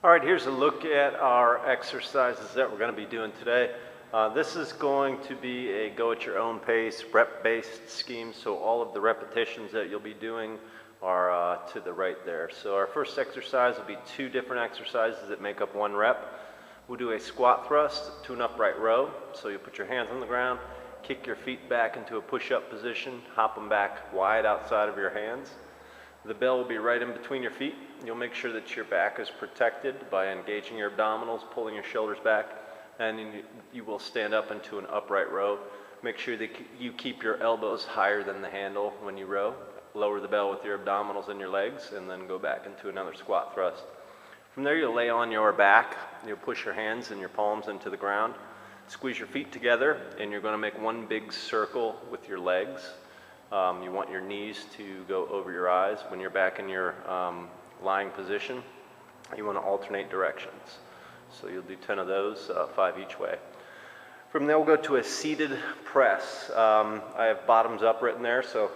All right, here's a look at our exercises that we're going to be doing today. This is going to be a go-at-your-own pace, rep-based scheme, so all of the repetitions that you'll be doing are to the right there. So our first exercise will be two different exercises that make up one rep. We'll do a squat thrust to an upright row. So you put your hands on the ground, kick your feet back into a push-up position, hop them back wide outside of your hands. The bell will be right in between your feet. You'll make sure that your back is protected by engaging your abdominals, pulling your shoulders back, and you will stand up into an upright row. Make sure that you keep your elbows higher than the handle when you row. Lower the bell with your abdominals and your legs, and then go back into another squat thrust. From there, you'll lay on your back. You'll push your hands and your palms into the ground. Squeeze your feet together, and you're going to make one big circle with your legs. You want your knees to go over your eyes. When you're back in your lying position, you want to alternate directions. So you'll do 10 of those, 5 each way. From there, we'll go to a seated press. I have bottoms up written there, so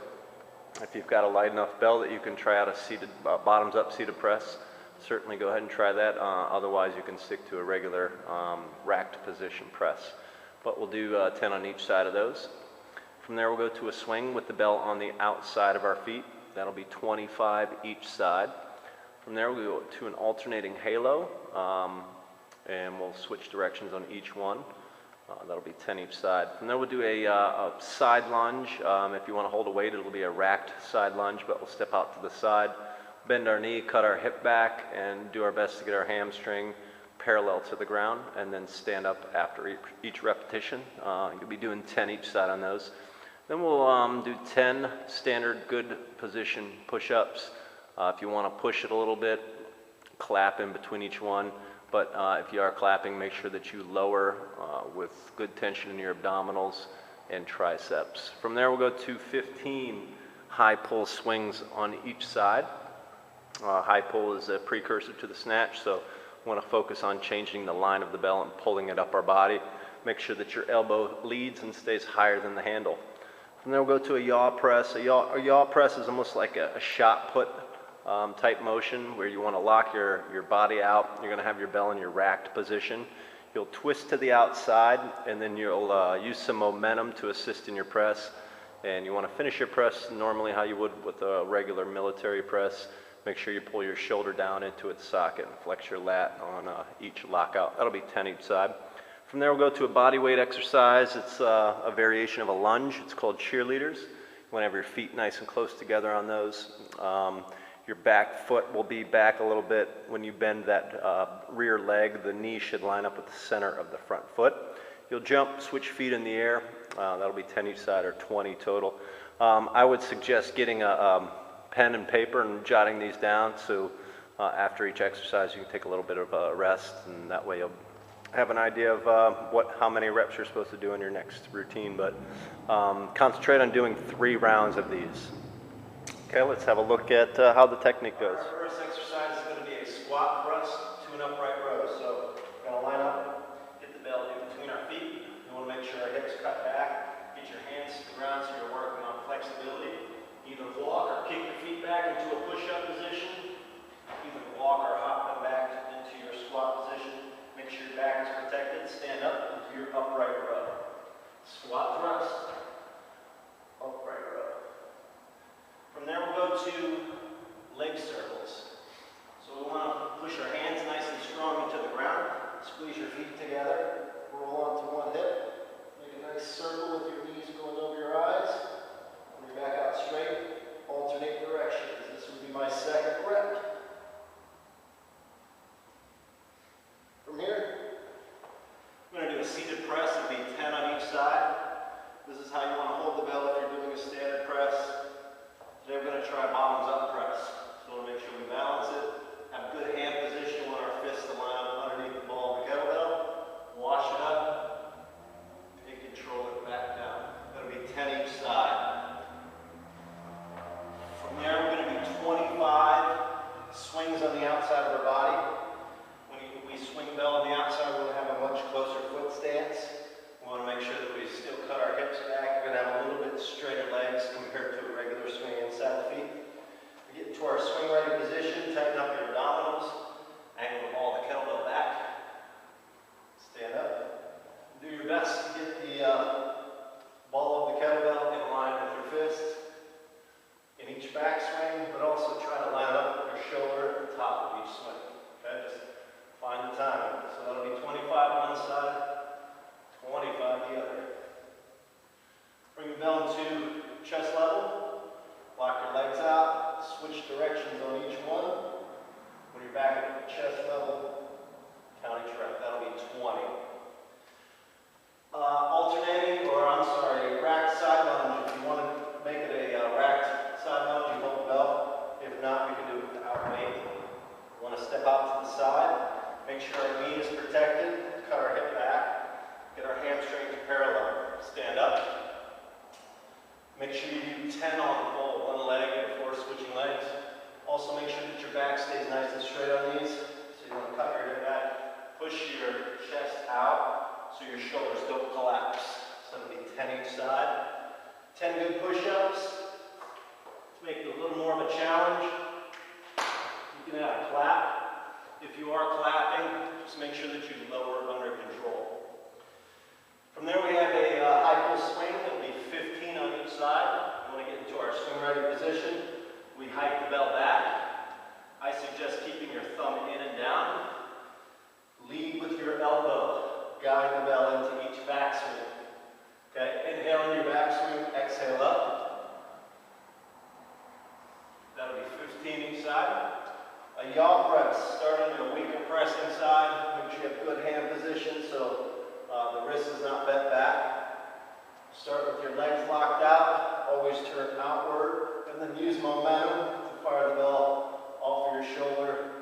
if you've got a light enough bell that you can try out a seated, bottoms up seated press, certainly go ahead and try that. Otherwise, you can stick to a regular racked position press. But we'll do 10 on each side of those. From there, we'll go to a swing with the bell on the outside of our feet. That'll be 25 each side. From there, we'll go to an alternating halo, and we'll switch directions on each one. That'll be 10 each side. From there, we'll do a side lunge. If you want to hold a weight, it'll be a racked side lunge, but we'll step out to the side, bend our knee, cut our hip back, and do our best to get our hamstring parallel to the ground, and then stand up after each repetition. You'll be doing 10 each side on those. Then we'll do 10 standard good position push-ups. If you want to push it a little bit, clap in between each one. But if you are clapping, make sure that you lower with good tension in your abdominals and triceps. From there, we'll go to 15 high pull swings on each side. High pull is a precursor to the snatch, so we want to focus on changing the line of the bell and pulling it up our body. Make sure that your elbow leads and stays higher than the handle. From there, we'll go to a yaw press. A yaw press is almost like a shot put type motion where you want to lock your body out. You're going to have your bell in your racked position. You'll twist to the outside, and then you'll use some momentum to assist in your press. And you want to finish your press normally how you would with a regular military press. Make sure you pull your shoulder down into its socket and flex your lat on each lockout. That'll be 10 each side. From there, we'll go to a body weight exercise. It's a variation of a lunge. It's called cheerleaders. You want to have your feet nice and close together on those. Your back foot will be back a little bit. When you bend that rear leg, the knee should line up with the center of the front foot. You'll jump, switch feet in the air. That'll be 10 each side, or 20 total. I would suggest getting a pen and paper and jotting these down, so after each exercise you can take a little bit of a rest, and that way you'll have an idea of how many reps you're supposed to do in your next routine. But concentrate on doing 3 rounds of these. Okay, let's have a look at how the technique goes. Our first exercise is going to be a squat thrust to an upright row. So we're going to line up, get the bell in between our feet. You want to make sure our hips cut back. Get your hands to the ground so you're working on flexibility. Either walk or kick your feet back into a push-up position. Either walk or hop them back into your squat position. Make sure your back is protected. Stand up into your upright row. Squat thrust, upright row. From there, we'll go to leg circles. So we want to push our hands nice and strong into the ground. Squeeze your feet together. Roll onto one hip. Make a nice circle with your knees going over your eyes. Bring your back out straight. Alternate directions. This would be my second rep. From here, I'm going to do a seated press. It'll be 10 on each side. This is how you want to hold the bell if you're doing a standard press. Today we're going to try bottoms up press. So we want to make sure we balance it. Have good hand position. We want our fists to line up underneath the ball of the kettlebell. Wash it up. And control it back down. That'll be 10 each side. From there, we're going to do 25 swings on the outside of our body. When we swing bell on the outside, we're going to have a much closer foot stance. We want to make sure that we still cut our hips back. We're going to have a little bit straighter legs compared to a regular swing inside the feet. We get into our swing ready position, tighten up your abdominals, angle the ball sure our knee is protected, cut our hip back, get our hamstrings parallel. Stand up. Make sure you do 10 on the pole, one leg before switching legs. Also make sure that your back stays nice and straight on these. So you want to cut your hip back, push your chest out so your shoulders don't collapse. So it'll be 10 each side. 10 good push-ups. To make it a little more of a challenge, you can add a clap. If you are clapping, just make sure that you lower it under control. From there we have a high pull swing that will be 15 on each side. We want to get into our swing ready position. We hike the bell back. I suggest keeping your thumb in and down. Lead with your elbow, guiding the bell into each back swing. Okay, inhale in your back swing, exhale up. That'll be 15 each side. A yaw press, start on your weaker pressing side. Make sure you have good hand position so the wrist is not bent back. Start with your legs locked out, always turn outward, and then use momentum to fire the bell off of your shoulder